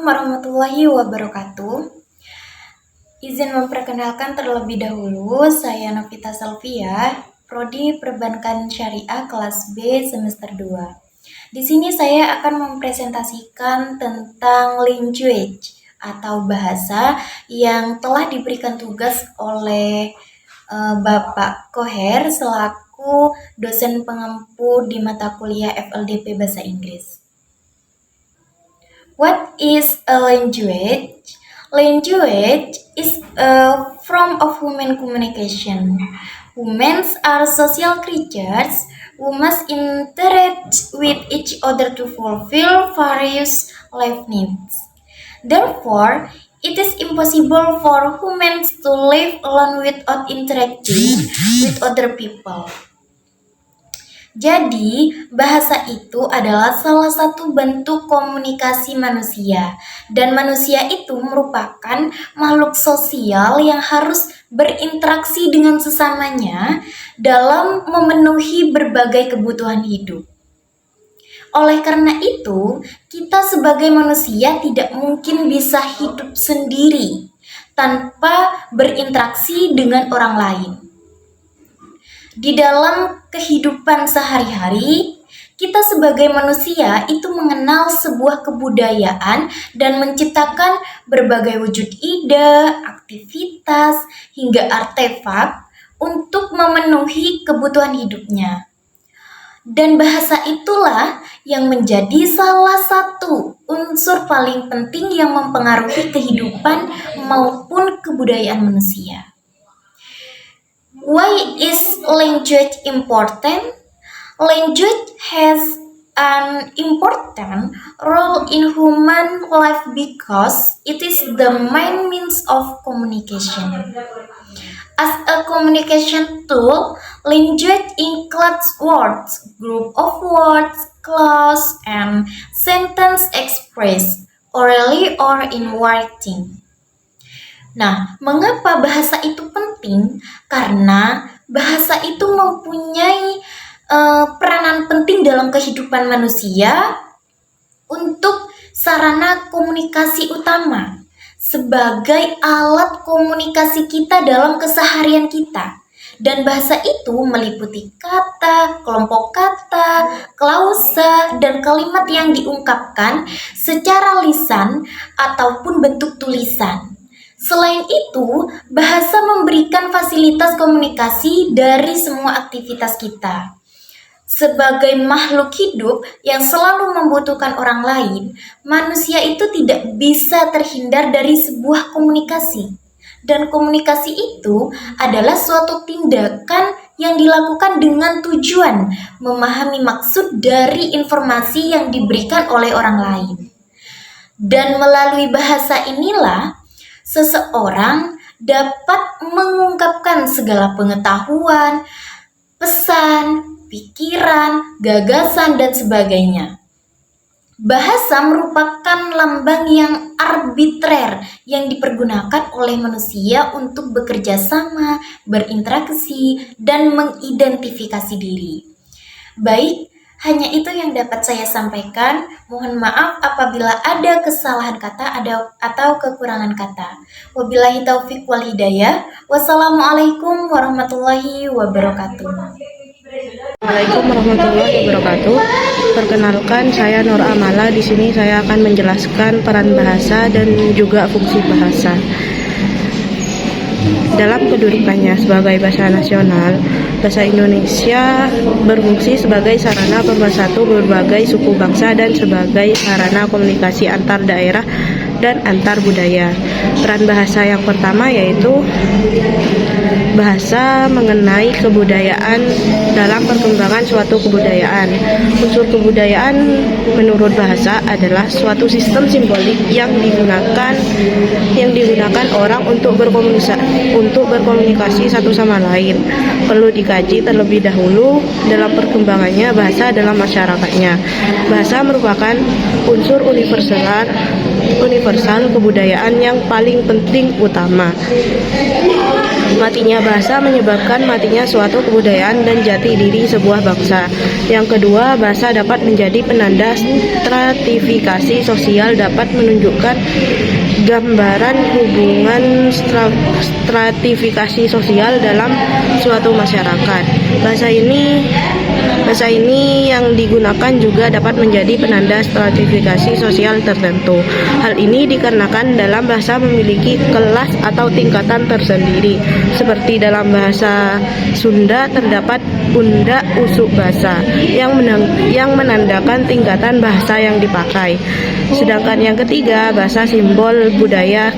warahmatullahi wabarakatuh. Izin memperkenalkan terlebih dahulu, saya Novita Selvia, Prodi Perbankan Syariah kelas B semester 2. Di sini saya akan mempresentasikan tentang language atau bahasa yang telah diberikan tugas oleh Bapak Koher selaku dosen pengampu di mata kuliah FLDP Bahasa Inggris. What is a language? Language is a form of human communication. Humans are social creatures who must interact with each other to fulfill various life needs. Therefore, it is impossible for humans to live alone without interacting with other people. Jadi, bahasa itu adalah salah satu bentuk komunikasi manusia, dan manusia itu merupakan makhluk sosial yang harus berinteraksi dengan sesamanya dalam memenuhi berbagai kebutuhan hidup. Oleh karena itu, kita sebagai manusia tidak mungkin bisa hidup sendiri tanpa berinteraksi dengan orang lain. Di dalam kehidupan sehari-hari, kita sebagai manusia itu mengenal sebuah kebudayaan dan menciptakan berbagai wujud ide, aktivitas, hingga artefak untuk memenuhi kebutuhan hidupnya. Dan bahasa itulah yang menjadi salah satu unsur paling penting yang mempengaruhi kehidupan maupun kebudayaan manusia. Why is language important? Language has an important role in human life because it is the main means of communication. As a communication tool, language includes words, group of words, clause, and sentence expressed orally or in writing. Nah, mengapa bahasa itu penting? Karena bahasa itu mempunyai peranan penting dalam kehidupan manusia untuk sarana komunikasi utama, sebagai alat komunikasi kita dalam keseharian kita. Dan bahasa itu meliputi kata, kelompok kata, klausa, dan kalimat yang diungkapkan secara lisan ataupun bentuk tulisan. Selain itu, bahasa memberikan fasilitas komunikasi dari semua aktivitas kita. Sebagai makhluk hidup yang selalu membutuhkan orang lain, manusia itu tidak bisa terhindar dari sebuah komunikasi. Dan komunikasi itu adalah suatu tindakan yang dilakukan dengan tujuan memahami maksud dari informasi yang diberikan oleh orang lain. Dan melalui bahasa inilah seseorang dapat mengungkapkan segala pengetahuan, pesan, pikiran, gagasan, dan sebagainya. Bahasa merupakan lambang yang arbitrer yang dipergunakan oleh manusia untuk bekerja sama, berinteraksi, dan mengidentifikasi diri. Baik, hanya itu yang dapat saya sampaikan. Mohon maaf apabila ada kesalahan kata atau kekurangan kata. Wabillahi taufiq wal hidayah. Wassalamualaikum warahmatullahi wabarakatuh. Assalamualaikum warahmatullahi wabarakatuh. Perkenalkan, saya Nur Amala. Di sini saya akan menjelaskan peran bahasa dan juga fungsi bahasa. Dalam kedudukannya sebagai bahasa nasional, bahasa Indonesia berfungsi sebagai sarana pemersatu berbagai suku bangsa dan sebagai sarana komunikasi antar daerah dan antar budaya. Peran bahasa yang pertama yaitu bahasa mengenai kebudayaan dalam perkembangan suatu kebudayaan. Unsur kebudayaan menurut bahasa adalah suatu sistem simbolik yang digunakan orang untuk berkomunikasi satu sama lain. Perlu dikaji terlebih dahulu dalam perkembangannya bahasa dalam masyarakatnya. Bahasa merupakan unsur universal kebudayaan yang paling penting utama. Matinya bahasa menyebabkan matinya suatu kebudayaan dan jati diri sebuah bangsa. Yang kedua, bahasa dapat menjadi penanda stratifikasi sosial, dapat menunjukkan gambaran hubungan stratifikasi sosial dalam suatu masyarakat. Bahasa ini yang digunakan juga dapat menjadi penanda stratifikasi sosial tertentu. Hal ini dikarenakan dalam bahasa memiliki kelas atau tingkatan tersendiri. Seperti dalam bahasa Sunda terdapat unda usuk basa yang menandakan tingkatan bahasa yang dipakai. Sedangkan yang ketiga, bahasa simbol budaya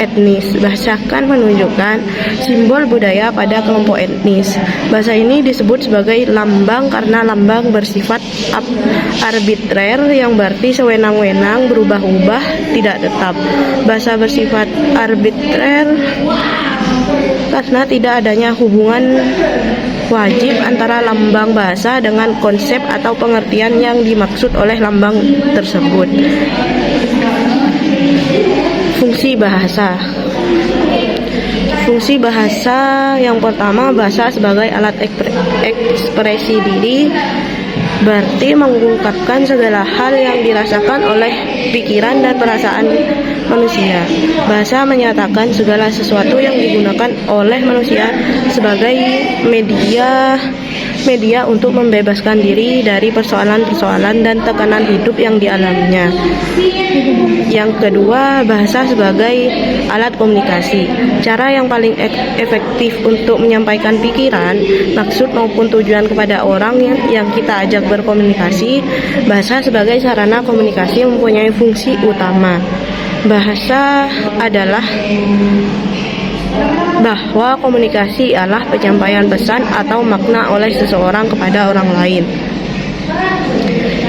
etnis. Bahasa kan menunjukkan simbol budaya pada kelompok etnis. Bahasa ini disebut sebagai lambang karena lambang bersifat arbitrer, yang berarti sewenang-wenang, berubah-ubah, tidak tetap. Bahasa bersifat arbitrer karena tidak adanya hubungan wajib antara lambang bahasa dengan konsep atau pengertian yang dimaksud oleh lambang tersebut. Fungsi bahasa. Fungsi bahasa yang pertama, bahasa sebagai alat ekspresi diri, berarti mengungkapkan segala hal yang dirasakan oleh pikiran dan perasaan manusia. Bahasa menyatakan segala sesuatu yang digunakan oleh manusia sebagai media untuk membebaskan diri dari persoalan-persoalan dan tekanan hidup yang dialaminya. Yang kedua, bahasa sebagai alat komunikasi. Cara yang paling efektif untuk menyampaikan pikiran, maksud maupun tujuan kepada orang yang kita ajak berkomunikasi, bahasa sebagai sarana komunikasi mempunyai fungsi utama. Bahasa adalah bahwa komunikasi adalah penyampaian pesan atau makna oleh seseorang kepada orang lain.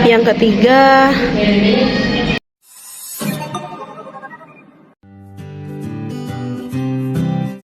Yang ketiga,